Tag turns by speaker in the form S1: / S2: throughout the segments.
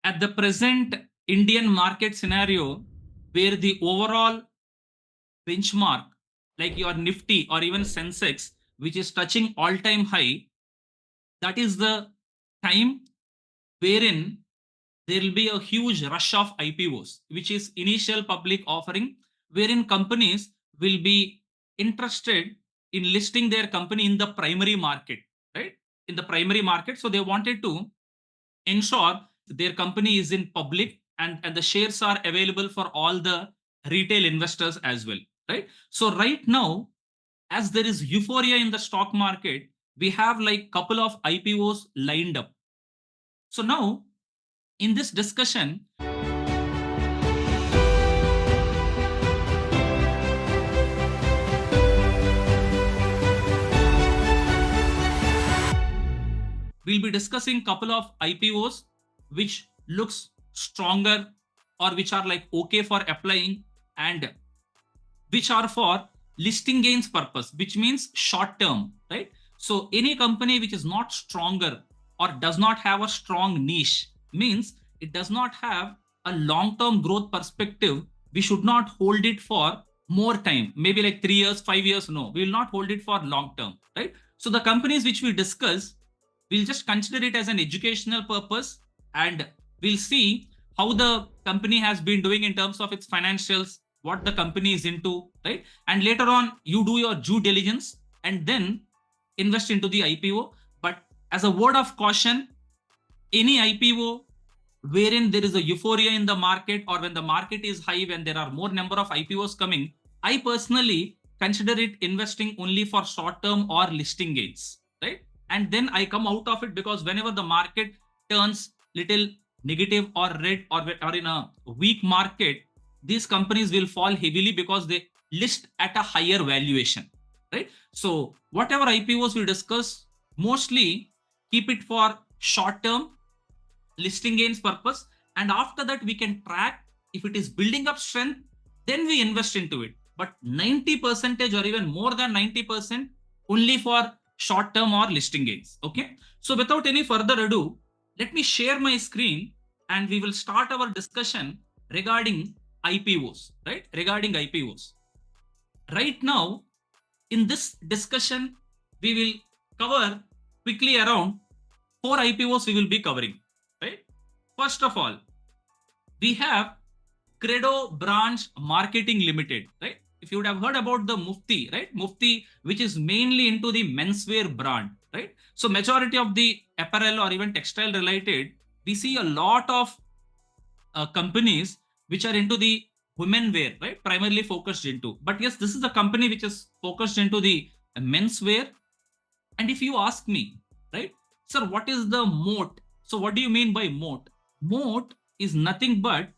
S1: at the present Indian market scenario, where the overall benchmark, like your Nifty or even Sensex, which is touching all-time high, that is the time wherein there will be a huge rush of IPOs, which is initial public offering, wherein companies will be interested in listing their company in the primary market, right? In the primary market. So they wanted to ensure their company is in public, and the shares are available for all the retail investors as well, right? So right now, as there is euphoria in the stock market, we have like couple of IPOs lined up. So now in this discussion, we'll be discussing couple of IPOs which looks stronger or which are like okay for applying, and which are for listing gains purpose, which means short term, right? So any company which is not stronger or does not have a strong niche, means it does not have a long term growth perspective, we should not hold it for more time, maybe like 3 years, 5 years. No, we will not hold it for long term, right? So the companies which we discuss, we'll just consider it as an educational purpose, and we'll see how the company has been doing in terms of its financials, what the company is into, right? And later on, you do your due diligence and then invest into the IPO. But as a word of caution, any IPO wherein there is a euphoria in the market, or when the market is high, when there are more number of IPOs coming, I personally consider it investing only for short term or listing gains, right? And then I come out of it, because whenever the market turns little negative or red, or in a weak market, these companies will fall heavily because they list at a higher valuation, right? So whatever IPOs we discuss, mostly keep it for short term listing gains purpose, and after that we can track if it is building up strength, then we invest into it. But 90% or even more than 90% only for short term or listing gains. Okay, so without any further ado, let me share my screen and we will start our discussion regarding IPOs, right? Regarding IPOs. Right now, in this discussion, we will cover quickly around 4 IPOs we will be covering, right? First of all, we have Credo Brands Marketing Limited, right? If you would have heard about the Mufti, right? Mufti, which is mainly into the menswear brand, right? So majority of the apparel or even textile related, we see a lot of companies which are into the women wear, right? Primarily focused into. But yes, this is a company which is focused into the menswear. And if you ask me, right, sir, what is the moat? So what do you mean by moat? Moat is nothing but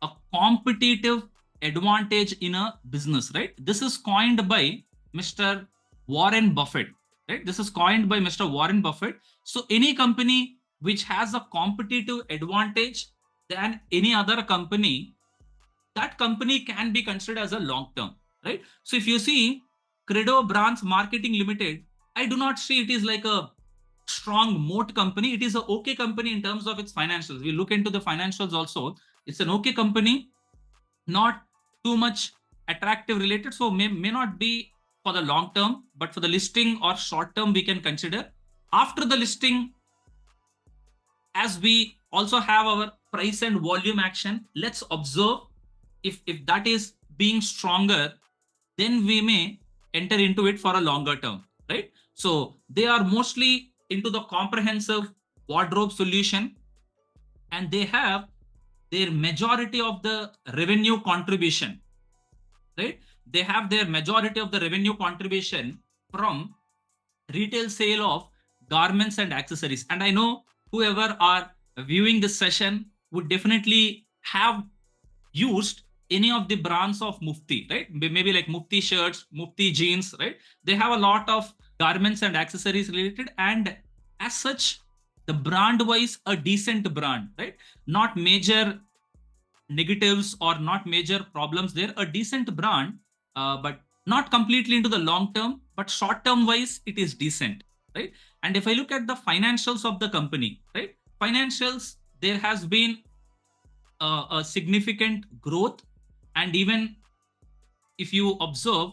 S1: a competitive advantage in a business, right? This is coined by Mr. Warren Buffett, right? This is coined by Mr. Warren Buffett. So any company which has a competitive advantage than any other company, that company can be considered as a long term, right? So if you see Credo Brands Marketing Limited, I do not see it is like a strong moat company. It is a okay company in terms of its financials. We look into the financials also. It's an okay company, not too much attractive related. So may not be for the long term, but for the listing or short term, we can consider. After the listing, as we also have our price and volume action, let's observe if that is being stronger, then we may enter into it for a longer term, right? So they are mostly into the comprehensive wardrobe solution, and they have their majority of the revenue contribution, right? They have their majority of the revenue contribution from retail sale of garments and accessories. And I know whoever are viewing this session would definitely have used any of the brands of Mufti, right? Maybe like Mufti shirts, Mufti jeans, right? They have a lot of garments and accessories related, and as such, the brand wise, a decent brand, right? Not major negatives or not major problems there, a decent brand, but not completely into the long term, but short term wise, it is decent, right? And if I look at the financials of the company, right? Financials, there has been a significant growth. And even if you observe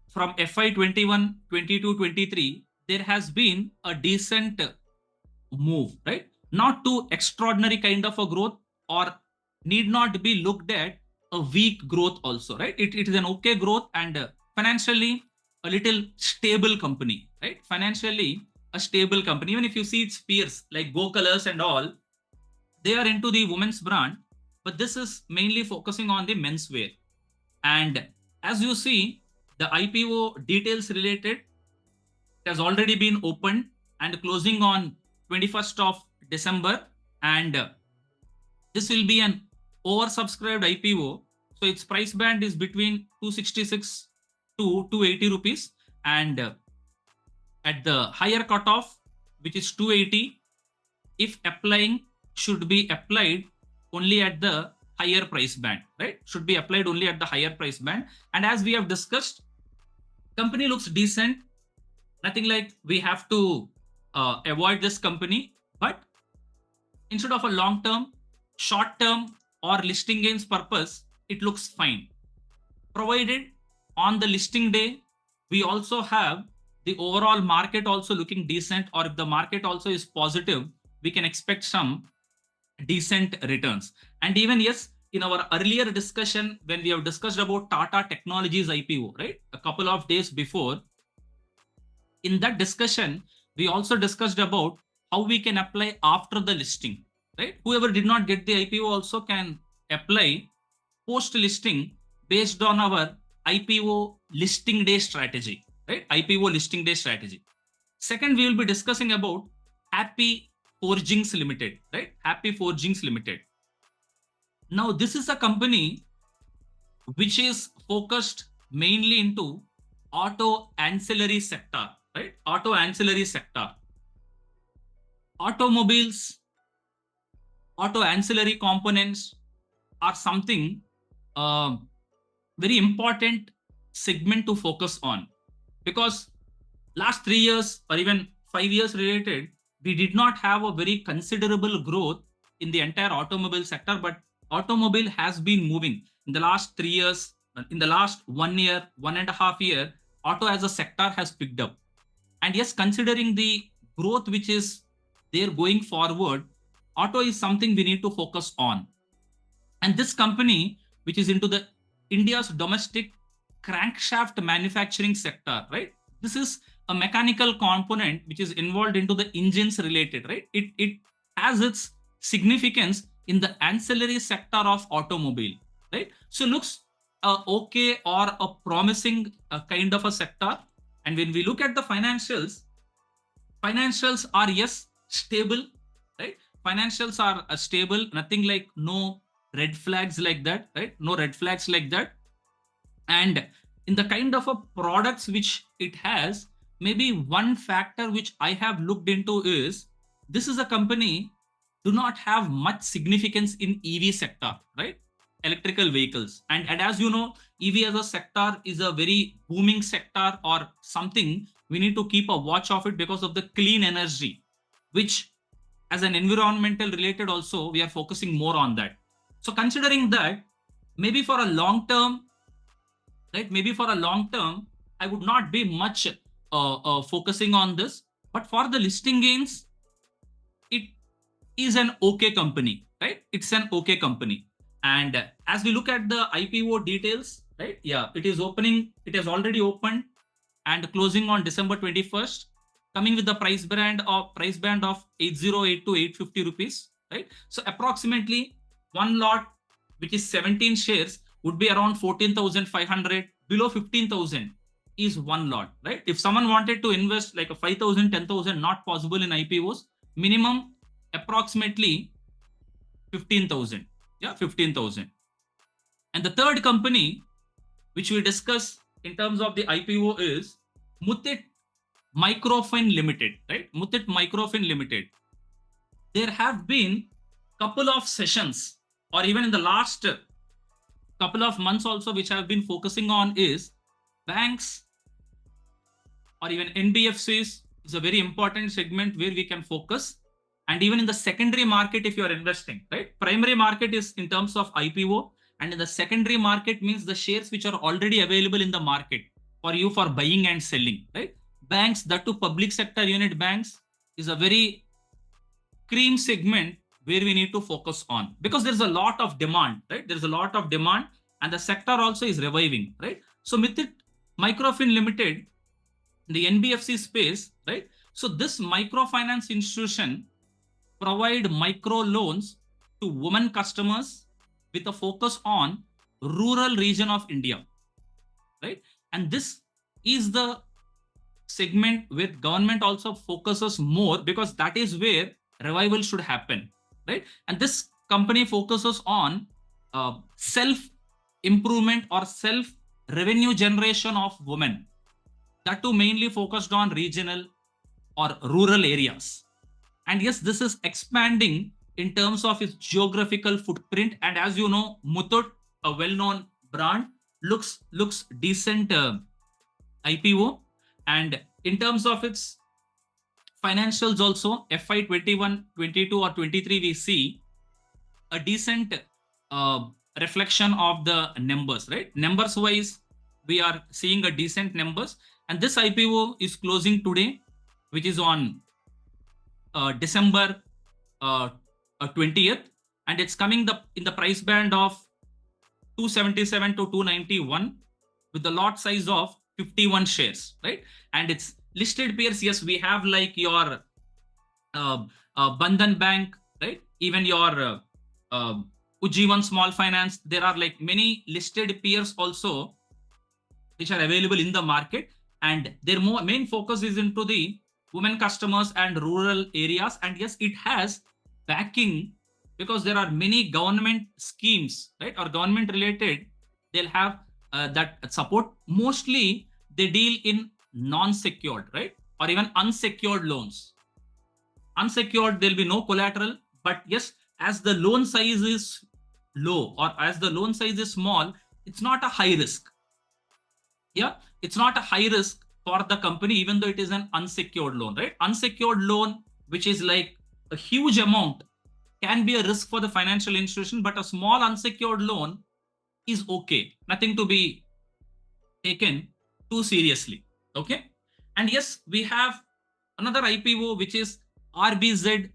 S1: from FY 21, 22, 23, there has been a decent move, right? Not too extraordinary kind of a growth, or need not be looked at a weak growth also, right? It is an okay growth, and financially a little stable company, right? Financially a stable company. Even if you see its peers like Go Colors and all, they are into the women's brand, but this is mainly focusing on the menswear. And as you see, the IPO details related, it has already been opened and closing on 21st of December. And this will be an oversubscribed IPO. So its price band is between 266 to 280 rupees. And at the higher cutoff, which is 280, if applying, should be applied only at the higher price band, right? Should be applied only at the higher price band. And as we have discussed, company looks decent. Nothing like we have to avoid this company. But instead of a long term, short term, or listing gains purpose, it looks fine. Provided on the listing day, we also have the overall market also looking decent, or if the market also is positive, we can expect some decent returns. And even, yes, in our earlier discussion, when we have discussed about Tata Technologies IPO, right, a couple of days before, in that discussion, we also discussed about how we can apply after the listing, right? Whoever did not get the IPO also can apply post listing based on our IPO listing day strategy, right? IPO listing day strategy. Second, we will be discussing about Happy Forgings Limited, right? Happy Forgings Limited. Now, this is a company which is focused mainly into auto ancillary sector, right? Auto ancillary sector. Automobiles, auto ancillary components are something very important segment to focus on, because last 3 years or even 5 years related, we did not have a very considerable growth in the entire automobile sector, but automobile has been moving in the last 3 years. In the last 1 year, 1.5 year, auto as a sector has picked up. And yes, considering the growth which is there going forward, auto is something we need to focus on. And this company, which is into the India's domestic crankshaft manufacturing sector, right? This is a mechanical component which is involved into the engines related, right? It has its significance in the ancillary sector of automobile, right? So looks okay, or a promising kind of a sector. And when we look at the financials, financials are, yes, stable, right? Financials are stable, nothing like no red flags like that, right? No red flags like that. And in the kind of a products which it has, maybe one factor which I have looked into is, this is a company do not have much significance in EV sector, right? Electrical vehicles. And as you know, EV as a sector is a very booming sector, or something we need to keep a watch of it because of the clean energy, which as an environmental related also, we are focusing more on that. So considering that, maybe for a long term, right? Maybe for a long term, I would not be much focusing on this. But for the listing gains, it is an okay company, right? It's an okay company. And as we look at the IPO details, right? Yeah, it is opening. It has already opened and closing on December 21st, coming with the price band of 8080 to 850 rupees, right? So approximately one lot, which is 17 shares, would be around 14,500. Below 15,000 is one lot, right? If someone wanted to invest like a 5,000, 10,000, not possible in IPOs. Minimum approximately 15,000. Yeah, 15,000. And the third company which we discuss in terms of the IPO is Muthoot Microfin Ltd, right? Muthoot Microfin Ltd. There have been couple of sessions, or even in the last couple of months also, which I've been focusing on is banks or even NBFCs is a very important segment where we can focus. And even in the secondary market, if you are investing, right? Primary market is in terms of IPO, and in the secondary market means the shares which are already available in the market for you for buying and selling, right? Banks, that to public sector unit banks, is a very cream segment where we need to focus on, because there's a lot of demand, right? There's a lot of demand, and the sector also is reviving, right? So Muthoot Microfin Limited, the NBFC space, right? So this microfinance institution provide micro loans to women customers with a focus on rural region of India, right? And this is the segment where government also focuses more, because that is where revival should happen, right? And this company focuses on self improvement or self revenue generation of women, that too mainly focused on regional or rural areas. And yes, this is expanding in terms of its geographical footprint. And as you know, Muthood, a well-known brand, looks decent IPO. And in terms of its financials also, FY 21, 22 or 23, we see a decent reflection of the numbers, right? Numbers wise, we are seeing a decent numbers. And this IPO is closing today, which is on December 20th, and it's coming in the price band of 277 to 291 with the lot size of 51 shares, right? And it's listed peers. Yes, we have like your Bandhan Bank, right? Even your Ujjivan Small Finance. There are like many listed peers also which are available in the market, and their main focus is into the women customers and rural areas. And yes, it has backing, because there are many government schemes, right, or government related. They'll have that support. Mostly they deal in non-secured, right, or even unsecured loans. Unsecured, there'll be no collateral, but yes, as the loan size is low or as the loan size is small, it's not a high risk. Yeah, it's not a high risk for the company, even though it is an unsecured loan, right? Unsecured loan, which is like a huge amount, can be a risk for the financial institution, but a small unsecured loan is okay. Nothing to be taken too seriously. Okay. And yes, we have another IPO, which is RBZ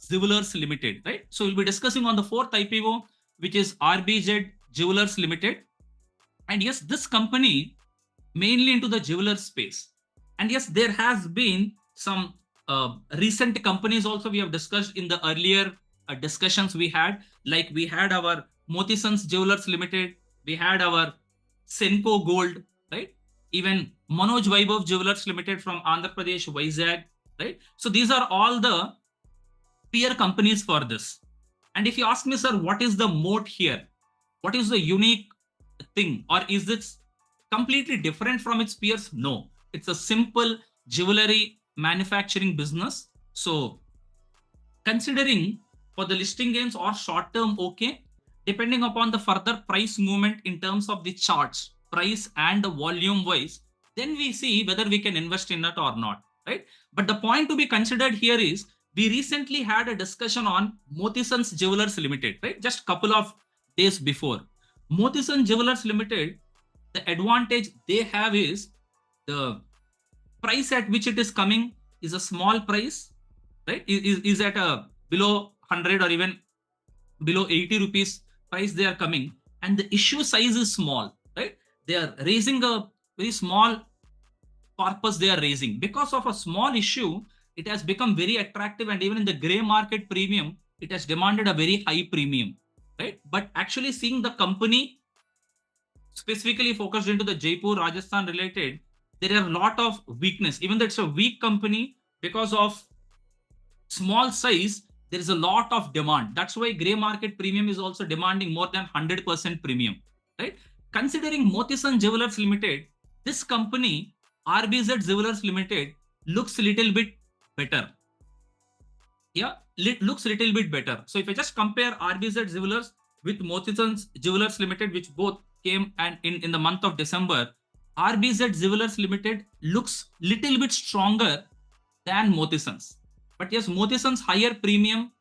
S1: Jewellers Ltd, right? So we'll be discussing on the fourth IPO, which is RBZ Jewellers Ltd. And yes, this company mainly into the jeweler space. And yes, there has been some recent companies also we have discussed in the earlier discussions we had. Like we had our Mothisons Jewellers Limited, we had our Senco Gold, right? Even Manoj Vaibhav Jewellers Limited from Andhra Pradesh, Vizag, right? So these are all the peer companies for this. And if you ask me, sir, what is the moat here? What is the unique thing? Or is this completely different from its peers? No, it's a simple jewelry manufacturing business. So considering for the listing gains or short term, okay, depending upon the further price movement in terms of the charts, price and the volume wise, then we see whether we can invest in it or not, right? But the point to be considered here is, we recently had a discussion on Mothisons Jewellers Limited, right? Just a couple of days before. Mothisons Jewellers Limited, the advantage they have is the price at which it is coming is a small price, right? Is at a below 100 or even below 80 rupees price they are coming, and the issue size is small, right? They are raising a very small corpus. They are raising because of a small issue. It has become very attractive, and even in the gray market premium, it has demanded a very high premium, right? But actually seeing the company specifically focused into the Jaipur, Rajasthan related, there are a lot of weakness. Even though it's a weak company, because of small size, there is a lot of demand. That's why gray market premium is also demanding more than 100% premium, right? Considering Mothisons Jewellers Limited, this company, RBZ Jewellers Limited, looks a little bit better. Yeah, it looks a little bit better. So if I just compare RBZ Jewellers with Mothisons Jewellers Limited, which both came and in the month of December, RBZ Jewellers Limited looks little bit stronger than Mothisons. But yes, Mothison's higher premium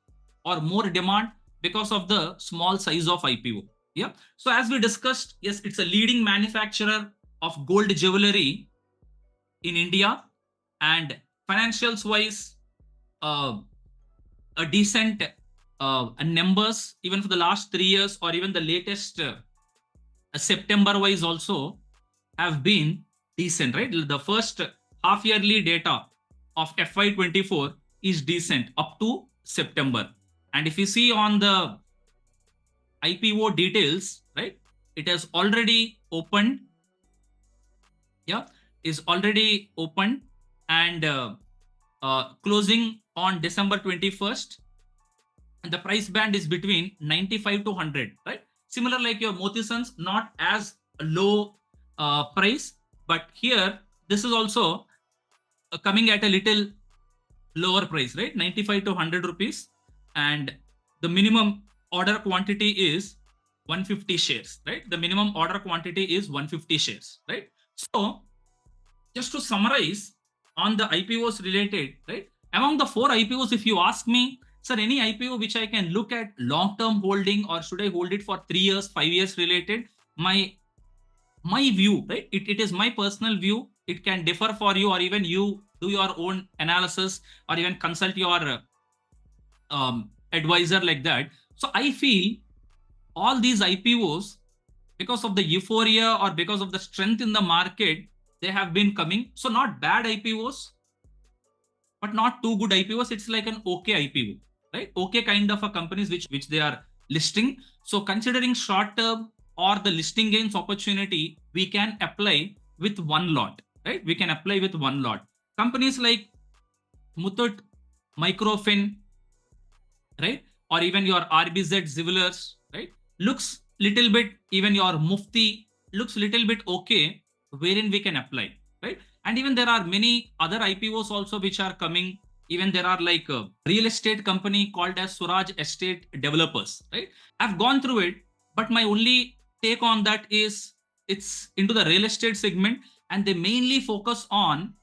S1: or more demand because of the small size of IPO. Yeah. So as we discussed, yes, it's a leading manufacturer of gold jewelry in India, and financials wise, uh, a decent numbers even for the last 3 years, or even the latest September wise also have been decent, right? The first half yearly data of FY24 is decent up to September. And if you see on the IPO details, right, it has already opened, yeah, is already opened, and closing on December 21st, and the price band is between 95 to 100, right? Similar like your Motisons, not as low price, but here this is also coming at a little lower price, right? 95 to 100 rupees, and the minimum order quantity is 150 shares, right? The minimum order quantity is 150 shares, right? So just to summarize on the IPOs related, right? Among the four IPOs, if you ask me, sir, any IPO which I can look at long-term holding, or should I hold it for 3 years, 5 years related? My view, right? It is my personal view. It can differ for you, or even you do your own analysis, or even consult your advisor like that. So I feel all these IPOs, because of the euphoria or because of the strength in the market, they have been coming. So not bad IPOs, but not too good IPOs. It's like an okay IPO, right? Okay kind of a companies which they are listing. So considering short term or the listing gains opportunity, we can apply with one lot, right? We can apply with one lot. Companies like Muthoot Microfin, right? Or even your RBZ Jewellers, right? Looks little bit, even your Mufti looks little bit okay, wherein we can apply, right? And even there are many other IPOs also which are coming. Even there are like a real estate company called as Suraj Estate Developers, right? I've gone through it, but my only take on that is it's into the real estate segment, and they mainly focus on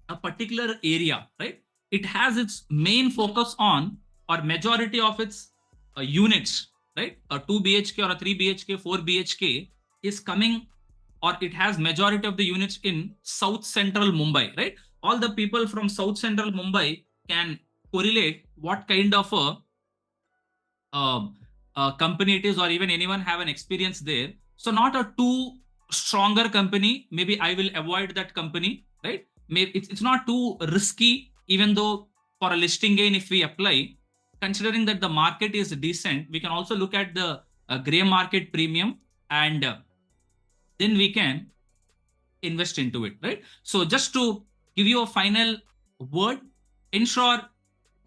S1: a particular area, right? It has its main focus on, or majority of its units, right? A 2 BHK or a 3 BHK, 4 BHK is coming, or it has majority of the units in South Central Mumbai, right? All the people from South Central Mumbai can correlate what kind of a company it is, or even anyone have an experience there. So not a too stronger company. Maybe I will avoid that company, right? Maybe it's not too risky, even though for a listing gain, if we apply, considering that the market is decent, we can also look at the gray market premium, and then we can invest into it, right? So just to give you a final word, ensure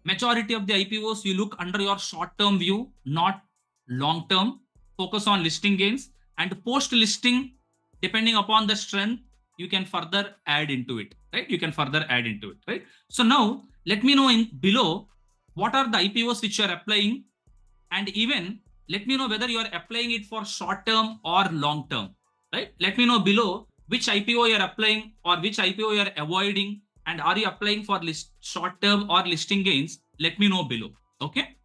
S1: majority of the IPOs you look under your short-term view, not long-term. Focus on listing gains, and post-listing, depending upon the strength, you can further add into it, right? You can further add into it, right? So now let me know in below what are the IPOs which you are applying, and even let me know whether you are applying it for short-term or long-term, right? Let me know below which IPO you are applying or which IPO you are avoiding, and are you applying for short term or listing gains? Let me know below. Okay.